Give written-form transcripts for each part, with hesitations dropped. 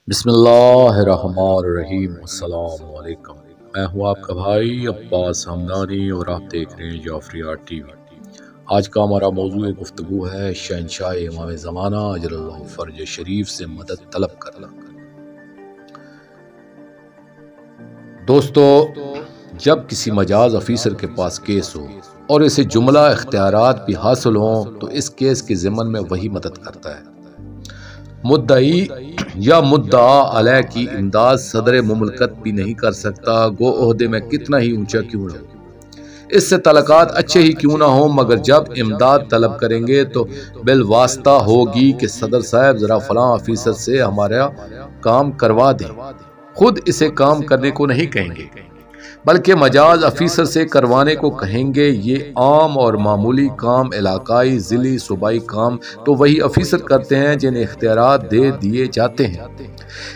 بسم اللہ الرحمن الرحیم۔ السلام علیکم، میں ہوں آپ کا بھائی عباس ہمدانی اور آپ دیکھ رہے ہیں جعفریات ٹی وی۔ آج کا ہمارا موضوع گفتگو ہے شہنشاہ امام زمانہ اجل اللہ فرج شریف سے مدد طلب کرنا۔ دوستو، جب کسی مجاز افیسر کے پاس کیس ہو اور اسے جملہ اختیارات بھی حاصل ہوں تو اس کیس کے ضمن میں وہی مدد کرتا ہے۔ مدعی یا مدعا علیہ کی امداد صدر مملکت بھی نہیں کر سکتا، گو عہدے میں کتنا ہی اونچا کیوں نہ ہو، اس سے تعلقات اچھے ہی کیوں نہ ہوں، مگر جب امداد طلب کریں گے تو بالواسطہ ہوگی کہ صدر صاحب ذرا فلاں افیسر سے ہمارا کام کروا دیں۔ خود اسے کام کرنے کو نہیں کہیں گے بلکہ مجاز افیسر سے کروانے کو کہیں گے۔ یہ عام اور معمولی کام، علاقائی، ضلعی، صوبائی کام تو وہی افیسر کرتے ہیں جنہیں اختیارات دے دیے جاتے ہیں۔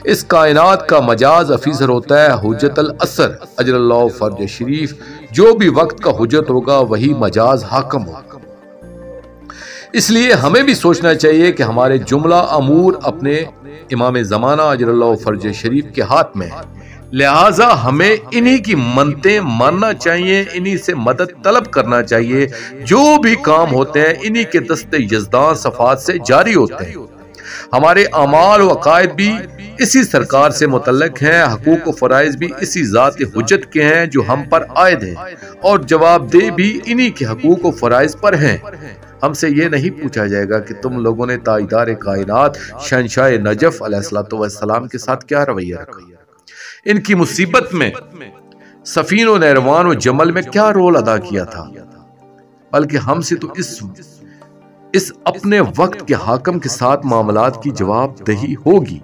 اس کائنات کا مجاز افیسر ہوتا ہے حجت العصر اجل اللہ فرج شریف۔ جو بھی وقت کا حجت ہوگا وہی مجاز حاکم ہوگا۔ اس لیے ہمیں بھی سوچنا چاہیے کہ ہمارے جملہ امور اپنے امام زمانہ اجل اللہ فرج شریف کے ہاتھ میں ہے، لہٰذا ہمیں انہی کی منتیں ماننا چاہیے، انہی سے مدد طلب کرنا چاہیے۔ جو بھی کام ہوتے ہیں انہی کے دست یزدان صفات سے جاری ہوتے ہیں۔ ہمارے اعمال و عقائد بھی اسی سرکار سے متعلق ہیں، حقوق و فرائض بھی اسی ذات حجت کے ہیں جو ہم پر عائد ہیں، اور جواب دہ بھی انہی کے حقوق و فرائض پر ہیں۔ ہم سے یہ نہیں پوچھا جائے گا کہ تم لوگوں نے تاجدار کائنات شہنشاہ نجف علیہ السلام کے ساتھ کیا رویہ رکھا، ان کی مصیبت میں سفین و نیروان و جمل میں کیا رول ادا کیا تھا، بلکہ ہم سے تو اس اپنے وقت کے حاکم کے ساتھ معاملات کی جواب دہی ہوگی۔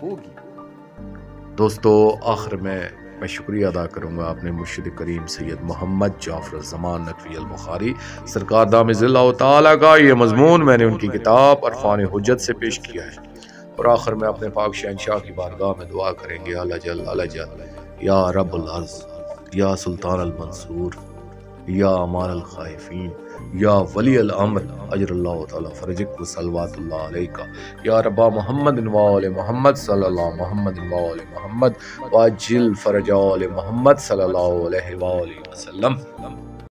دوستو، آخر میں شکریہ ادا کروں گا اپنے مرشد کریم سید محمد جعفر الزمان نقوی البخاری سرکار دامِ اللہ تعالیٰ کا یہ مضمون میں نے ان کی کتاب عرفان حجت سے پیش کیا ہے، اور آخر میں اپنے پاک شہنشاہ کی بارگاہ میں دعا کریں گے، اللہ جل یا رب العرض، یا سلطان المنصور، یا امان الخائفین، یا ولی الامر اجر اللہ تعالی فرجک و صلوات اللہ علیکہ، یا ربا محمد و آل محمد صلی اللہ محمد و آل محمد واجل فرج آل محمد صلی اللہ علیہ وآلہ وسلم۔